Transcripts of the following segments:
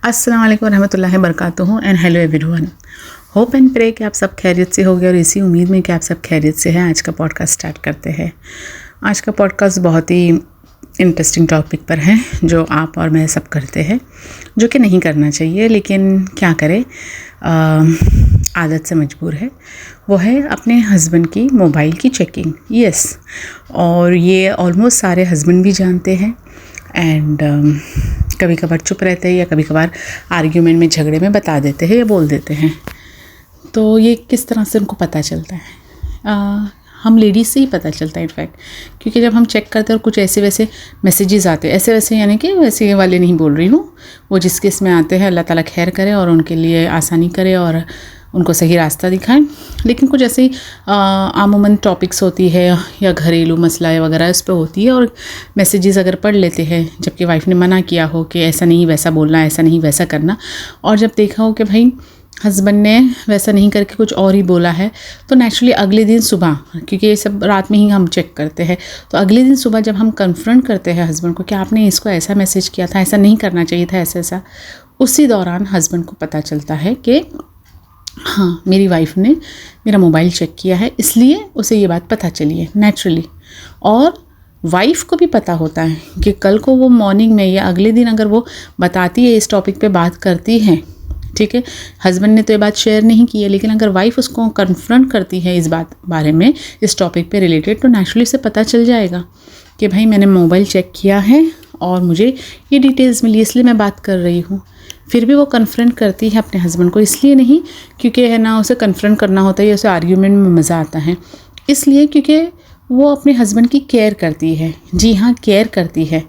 अस्सलाम वालेकुम रहमतुल्लाहि बरकातुहू and hello everyone. Hope and pray कि आप सब खैरियत से होगे और इसी उम्मीद में कि आप सब खैरियत से हैं। आज का पॉडकास्ट स्टार्ट करते हैं। आज का पॉडकास्ट बहुत ही इंटरेस्टिंग टॉपिक पर है जो आप और मैं सब करते हैं, जो कि नहीं करना चाहिए, लेकिन क्या करें, आदत से मजबूर है। वो है अपने हस्बैंड की मोबाइल की चेकिंग। यस, और ये ऑलमोस्ट सारे हस्बैंड भी जानते हैं एंड कभी कभार चुप रहते हैं या कभी कभार आर्ग्यूमेंट में, झगड़े में बता देते हैं या बोल देते हैं। तो ये किस तरह से उनको पता चलता है? हम लेडीज़ से ही पता चलता है इनफैक्ट, क्योंकि जब हम चेक करते हैं और कुछ ऐसे वैसे मैसेजेस आते हैं, ऐसे वैसे यानी कि वैसे वाले नहीं बोल रही हूँ, वो जिसके इसमें आते हैं, अल्लाह ताला खैर करे और उनके लिए आसानी करे और उनको सही रास्ता दिखाएं। लेकिन कुछ ऐसे आमूमन टॉपिक्स होती है या घरेलू मसला वगैरह इस पर होती है और मैसेजेस अगर पढ़ लेते हैं, जबकि वाइफ ने मना किया हो कि ऐसा नहीं वैसा बोलना, ऐसा नहीं वैसा करना, और जब देखा हो कि भाई हस्बैंड ने वैसा नहीं करके कुछ और ही बोला है, तो नेचुरली अगले दिन सुबह, क्योंकि ये सब रात में ही हम चेक करते हैं, तो अगले दिन सुबह जब हम कन्फ्रंट करते हैं हस्बैंड को कि आपने इसको ऐसा मैसेज किया था, ऐसा नहीं करना चाहिए था, ऐसा ऐसा, उसी दौरान हस्बैंड को पता चलता है कि हाँ, मेरी वाइफ ने मेरा मोबाइल चेक किया है, इसलिए उसे ये बात पता चली है नेचुरली। और वाइफ को भी पता होता है कि कल को वो मॉर्निंग में या अगले दिन अगर वो बताती है, इस टॉपिक पे बात करती है, ठीक है, हस्बैंड ने तो ये बात शेयर नहीं की है, लेकिन अगर वाइफ उसको कन्फ्रंट करती है इस बात बारे में, इस टॉपिक पे रिलेटेड, तो नेचुरली से पता चल जाएगा कि भाई मैंने मोबाइल चेक किया है और मुझे ये डिटेल्स मिली, इसलिए मैं बात कर रही हूँ। फिर भी वो कन्फ्रंट करती है अपने हस्बैंड को, इसलिए नहीं क्योंकि है ना उसे कन्फ्रंट करना होता है या उसे आर्ग्यूमेंट में मज़ा आता है, इसलिए क्योंकि वो अपने हस्बैंड की केयर करती है। जी हाँ, केयर करती है।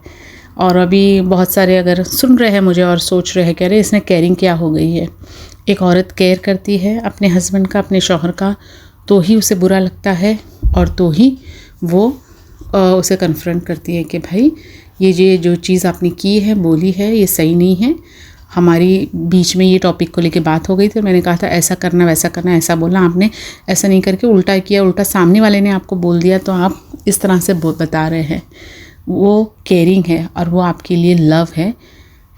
और अभी बहुत सारे अगर सुन रहे हैं मुझे और सोच रहे हैं कि अरे इसने केयरिंग क्या हो गई है। एक औरत केयर करती है अपने हस्बैंड का, अपने शौहर का, तो ही उसे बुरा लगता है और तो ही वो उसे कन्फ्रंट करती है कि भाई ये जो चीज़ आपने की है, बोली है, ये सही नहीं है। हमारी बीच में ये टॉपिक को लेके बात हो गई थी और मैंने कहा था ऐसा करना, वैसा करना, ऐसा बोलना, आपने ऐसा नहीं करके उल्टा किया, उल्टा सामने वाले ने आपको बोल दिया, तो आप इस तरह से बता रहे हैं। वो केयरिंग है और वो आपके लिए लव है,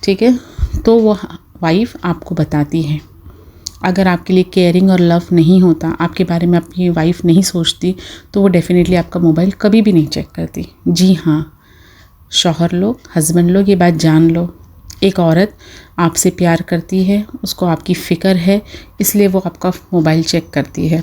ठीक है। तो वो वाइफ आपको बताती है। अगर आपके लिए केयरिंग और लव नहीं होता, आपके बारे में आपकी वाइफ नहीं सोचती, तो वो डेफिनेटली आपका मोबाइल कभी भी नहीं चेक करती। जी हाँ, शौहर लोग, हस्बैंड लोग, ये बात जान लो। एक औरत आपसे प्यार करती है, उसको आपकी फ़िक्र है, इसलिए वो आपका मोबाइल चेक करती है।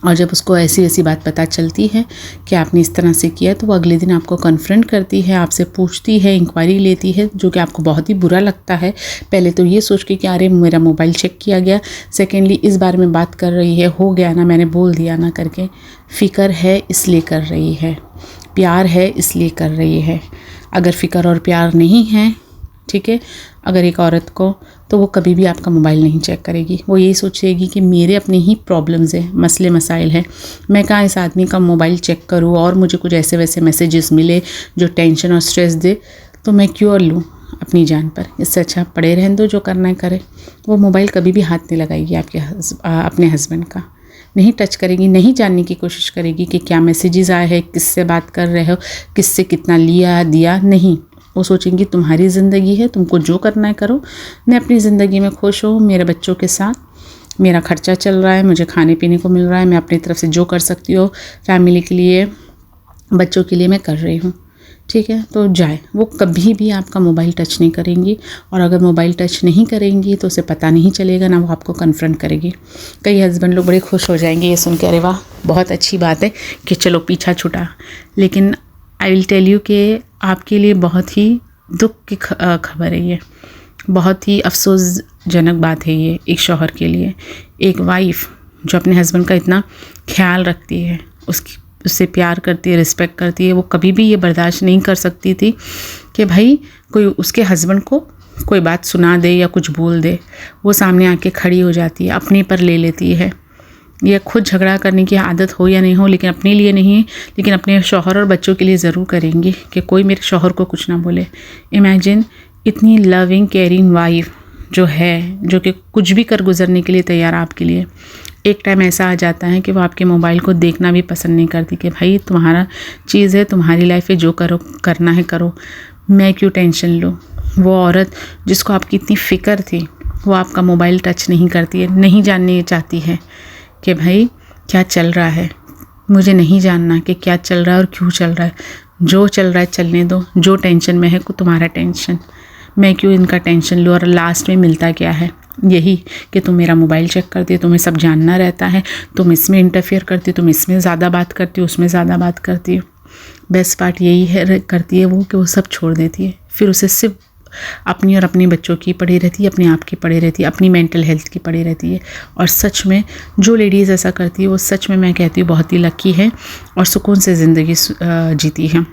और जब उसको ऐसी ऐसी बात पता चलती है कि आपने इस तरह से किया, तो वो अगले दिन आपको कन्फ्रंट करती है, आपसे पूछती है, इंक्वायरी लेती है, जो कि आपको बहुत ही बुरा लगता है। पहले तो ये सोच के कि अरे मेरा मोबाइल चेक किया गया, सेकेंडली इस बारे में बात कर रही है, हो गया ना, मैंने बोल दिया ना करके। फ़िक्र है इसलिए कर रही है, प्यार है इसलिए कर रही है। अगर फ़िक्र और प्यार नहीं है, ठीक है, अगर एक औरत को, तो वो कभी भी आपका मोबाइल नहीं चेक करेगी। वो यही सोचेगी कि मेरे अपने ही प्रॉब्लम्स हैं, मसले मसाइल हैं, मैं कहाँ इस आदमी का मोबाइल चेक करूँ और मुझे कुछ ऐसे वैसे मैसेजेस मिले जो टेंशन और स्ट्रेस दे, तो मैं क्यों लूँ अपनी जान पर। इससे अच्छा पड़े रहने दो, जो करना है करे। वो मोबाइल कभी भी हाथ नहीं लगाएगी आपके अपने हस्बैंड का, नहीं टच करेगी, नहीं जानने की कोशिश करेगी कि क्या मैसेजेस आए हैं, किससे बात कर रहे हो, किससे कितना लिया दिया, नहीं। वो सोचेंगी तुम्हारी ज़िंदगी है, तुमको जो करना है करो, मैं अपनी ज़िंदगी में खुश हूँ, मेरे बच्चों के साथ मेरा खर्चा चल रहा है, मुझे खाने पीने को मिल रहा है, मैं अपनी तरफ से जो कर सकती हूँ फैमिली के लिए, बच्चों के लिए मैं कर रही हूँ, ठीक है। तो जाए, वो कभी भी आपका मोबाइल टच नहीं करेंगी। और अगर मोबाइल टच नहीं करेंगी तो उसे पता नहीं चलेगा, ना वो आपको कन्फ्रंट करेगी। कई हस्बैंड लोग बड़े खुश हो जाएंगे ये सुन के, अरे वाह बहुत अच्छी बात है कि चलो पीछा छूटा। लेकिन आई विल टेल यू कि आपके लिए बहुत ही दुख की खबर है ये, बहुत ही अफसोसजनक बात है ये एक शौहर के लिए। एक वाइफ जो अपने हस्बैंड का इतना ख्याल रखती है, उससे प्यार करती है, रिस्पेक्ट करती है, वो कभी भी ये बर्दाश्त नहीं कर सकती थी कि भाई कोई उसके हस्बैंड को कोई बात सुना दे या कुछ बोल दे। वो सामने आके खड़ी हो जाती है, अपने पर ले लेती है। ये खुद झगड़ा करने की आदत हो या नहीं हो, लेकिन अपने लिए नहीं, लेकिन अपने शौहर और बच्चों के लिए ज़रूर करेंगी कि कोई मेरे शौहर को कुछ ना बोले। इमेजिन इतनी लविंग केयरिंग वाइफ जो है, जो कि कुछ भी कर गुजरने के लिए तैयार आपके लिए। एक टाइम ऐसा आ जाता है कि वो आपके मोबाइल को देखना भी पसंद नहीं करती कि भाई तुम्हारा चीज़ है, तुम्हारी लाइफ है, जो करो करना है करो, मैं क्यों टेंशन लूँ। वो औरत जिसको आपकी इतनी फ़िक्र थी वो आपका मोबाइल टच नहीं करती है, नहीं जानने चाहती है कि भाई क्या चल रहा है, मुझे नहीं जानना कि क्या चल रहा है और क्यों चल रहा है, जो चल रहा है चलने दो, जो टेंशन में है तुम्हारा टेंशन, मैं क्यों इनका टेंशन लूँ। और लास्ट में मिलता क्या है, यही कि तुम मेरा मोबाइल चेक करती हो, तुम्हें सब जानना रहता है, तुम इसमें इंटरफेयर करती हो, तुम इसमें ज़्यादा बात करती हो, उसमें ज़्यादा बात करती हो। बेस्ट पार्ट यही है करती है वो कि वो सब छोड़ देती है, फिर उसे सिर्फ अपनी और अपने बच्चों की पड़ी रहती है, अपने आप की पड़ी रहती है, अपनी मेंटल हेल्थ की पड़ी रहती है। और सच में जो लेडीज़ ऐसा करती है वो सच में मैं कहती हूँ बहुत ही लकी है और सुकून से ज़िंदगी जीती है।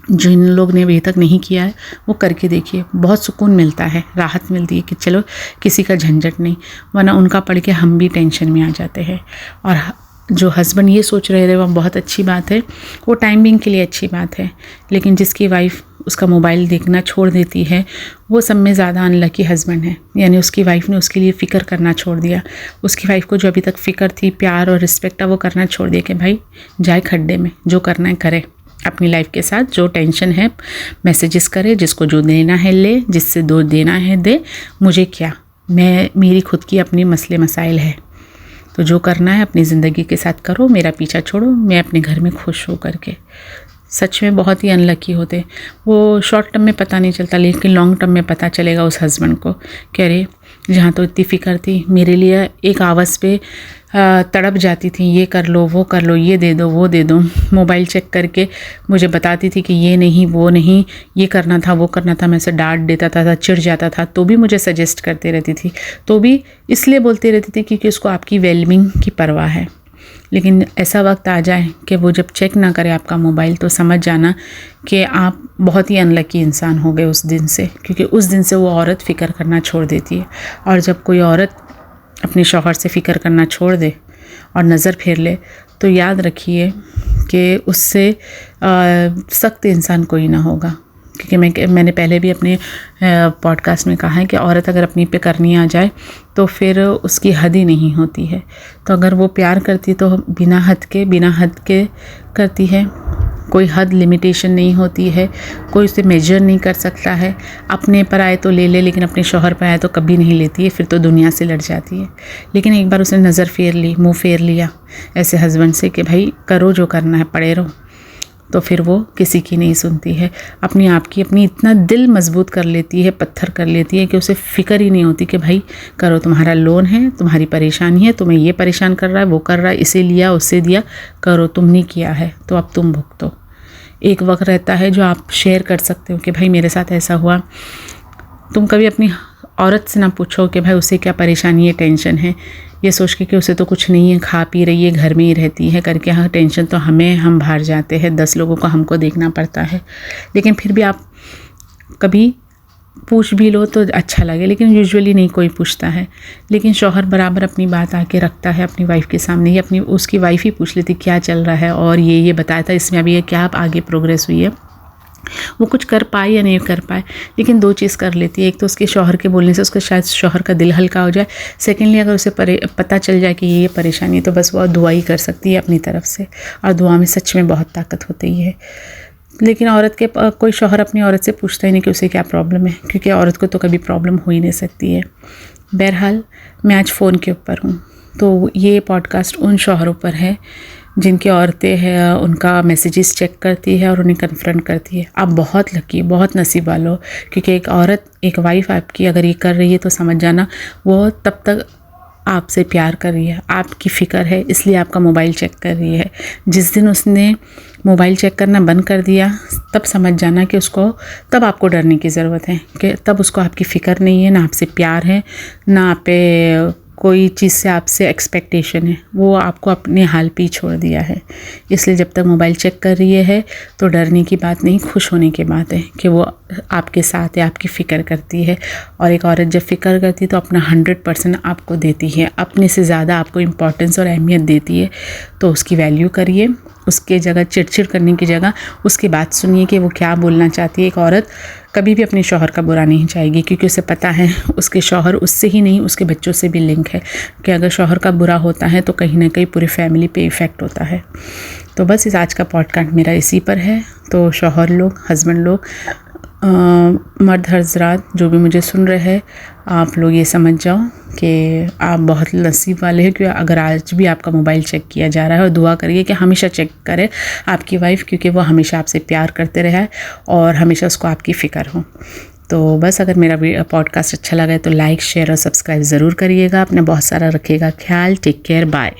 जिन लोग ने अभी तक नहीं किया है वो करके देखिए, बहुत सुकून मिलता है, राहत मिलती है कि चलो किसी का झंझट नहीं, वरना उनका पढ़ के हम भी टेंशन में आ जाते हैं। और जो हस्बैंड ये सोच रहे थे वो बहुत अच्छी बात है, वो टाइम बिंग के लिए अच्छी बात है, लेकिन जिसकी वाइफ उसका मोबाइल देखना छोड़ देती है वो सब में ज़्यादा अनलकी हस्बैंड है। यानी उसकी वाइफ ने उसके लिए फ़िक्र करना छोड़ दिया, उसकी वाइफ को जो अभी तक फ़िक्र थी, प्यार और रिस्पेक्ट था, वो करना छोड़ दिया कि भाई जाए खड्डे में, जो करना है करे अपनी लाइफ के साथ, जो टेंशन है मैसेजेस करे, जिसको जो देना है ले, जिससे दो देना है दे, मुझे क्या, मैं मेरी खुद की अपनी मसले मसाइल है, तो जो करना है अपनी ज़िंदगी के साथ करो, मेरा पीछा छोड़ो, मैं अपने घर में खुश हो करके। सच में बहुत ही अनलकी होते, वो शॉर्ट टर्म में पता नहीं चलता, लेकिन लॉन्ग टर्म में पता चलेगा उस हस्बैंड को कि अरे जहाँ तो इतनी फ़िक्र थी मेरे लिए, एक आवाज़ पे तड़प जाती थी, ये कर लो, वो कर लो, ये दे दो, वो दे दो, मोबाइल चेक करके मुझे बताती थी कि ये नहीं, वो नहीं, ये करना था, वो करना था, मैं उसे डांट देता था, चिढ़ जाता था, तो भी मुझे सजेस्ट करती रहती थी, तो भी इसलिए बोलती रहती थी क्योंकि उसको आपकी वेलबींग की परवाह है। लेकिन ऐसा वक्त आ जाए कि वो जब चेक ना करे आपका मोबाइल, तो समझ जाना कि आप बहुत ही अनलकी इंसान हो गए उस दिन से, क्योंकि उस दिन से वो औरत फ़िक्र करना छोड़ देती है। और जब कोई औरत अपने शौहर से फ़िक्र करना छोड़ दे और नज़र फेर ले, तो याद रखिए कि उससे सख्त इंसान कोई ना होगा। क्योंकि मैंने पहले भी अपने पॉडकास्ट में कहा है कि औरत अगर अपनी पे करनी आ जाए तो फिर उसकी हद ही नहीं होती है। तो अगर वो प्यार करती तो बिना हद के करती है, कोई हद लिमिटेशन नहीं होती है, कोई उसे मेजर नहीं कर सकता है। अपने पर आए तो ले ले, लेकिन अपने शौहर पर आए तो कभी नहीं लेती है, फिर तो दुनिया से लड़ जाती है। लेकिन एक बार उसने नज़र फेर ली, मुंह फेर लिया ऐसे हस्बैंड से कि भाई करो जो करना है, पड़े रहो, तो फिर वो किसी की नहीं सुनती है। अपनी आप की अपनी इतना दिल मजबूत कर लेती है, पत्थर कर लेती है कि उसे फ़िक्र ही नहीं होती कि भाई करो, तुम्हारा लोन है, तुम्हारी परेशानी है, तुम्हें ये परेशान कर रहा है, वो कर रहा है, इसे लिया उससे दिया, करो, तुमने किया है तो अब तुम भुगतो। एक वक्त रहता है जो आप शेयर कर सकते हो कि भाई मेरे साथ ऐसा हुआ। तुम कभी अपनी औरत से ना पूछो कि भाई उसे क्या परेशानी है, टेंशन है, ये सोच के कि उसे तो कुछ नहीं है, खा पी रही है, घर में ही रहती है करके, हाँ टेंशन तो हमें, हम बाहर जाते हैं, 10 लोगों को हमको देखना पड़ता है। लेकिन फिर भी आप कभी पूछ भी लो तो अच्छा लगे, लेकिन यूजुअली नहीं कोई पूछता है। लेकिन शौहर बराबर अपनी बात आके रखता है अपनी वाइफ के सामने ही, अपनी उसकी वाइफ ही पूछ लेती क्या चल रहा है और ये बताया था, इसमें अभी ये क्या आगे प्रोग्रेस हुई है। वो कुछ कर पाए या नहीं कर पाए, लेकिन 2 चीज़ कर लेती है। एक तो उसके शौहर के बोलने से उसका शायद शौहर का दिल हल्का हो जाए। सेकेंडली अगर उसे पता चल जाए कि ये परेशानी है तो बस वो दुआ ही कर सकती है अपनी तरफ से, और दुआ में सच में बहुत ताकत होती है। लेकिन औरत के कोई शौहर अपनी औरत से पूछता ही नहीं कि उसे क्या प्रॉब्लम है, क्योंकि औरत को तो कभी प्रॉब्लम हो ही नहीं सकती है। बहरहाल मैं आज फ़ोन के ऊपर हूँ, तो ये पॉडकास्ट उन शौहरों पर है जिनकी औरतें हैं, उनका मैसेजेस चेक करती है और उन्हें कन्फ्रंट करती है। आप बहुत लकी, बहुत नसीब वाले हो, क्योंकि एक औरत, एक वाइफ आपकी अगर ये कर रही है तो समझ जाना वो तब तक आपसे प्यार कर रही है, आपकी फ़िक्र है, इसलिए आपका मोबाइल चेक कर रही है। जिस दिन उसने मोबाइल चेक करना बंद कर दिया तब समझ जाना कि उसको, तब आपको डरने की ज़रूरत है कि तब उसको आपकी फ़िक्र नहीं है, ना आपसे प्यार है, ना आप पे कोई चीज़ से आपसे एक्सपेक्टेशन है, वो आपको अपने हाल पे ही छोड़ दिया है। इसलिए जब तक मोबाइल चेक कर रही है तो डरने की बात नहीं, खुश होने की बात है कि वो आपके साथ है, आपकी फ़िक्र करती है। और एक औरत जब फ़िक्र करती है तो अपना 100% आपको देती है, अपने से ज़्यादा आपको इम्पोर्टेंस और अहमियत देती है। तो उसकी वैल्यू करिए, उसके जगह चिड़चिड़ करने की जगह उसकी बात सुनिए कि वो क्या बोलना चाहती है। एक औरत कभी भी अपने शौहर का बुरा नहीं चाहेगी, क्योंकि उसे पता है उसके शौहर उससे ही नहीं उसके बच्चों से भी लिंक है, कि अगर शौहर का बुरा होता है तो कहीं ना कहीं पूरी फैमिली पे इफ़ेक्ट होता है। तो बस इस आज का पॉडकास्ट मेरा इसी पर है। तो शौहर लोग, हस्बैंड लोग, मर्द हजरात जो भी मुझे सुन रहे हैं, आप लोग ये समझ जाओ कि आप बहुत नसीब वाले हैं कि अगर आज भी आपका मोबाइल चेक किया जा रहा है। और दुआ करिए कि हमेशा चेक करे आपकी वाइफ, क्योंकि वो हमेशा आपसे प्यार करते रहा है और हमेशा उसको आपकी फ़िक्र हो। तो बस अगर मेरा पॉडकास्ट अच्छा लगा है तो लाइक, शेयर और सब्सक्राइब ज़रूर करिएगा। अपने बहुत सारा रखिएगा ख्याल। Take care, bye.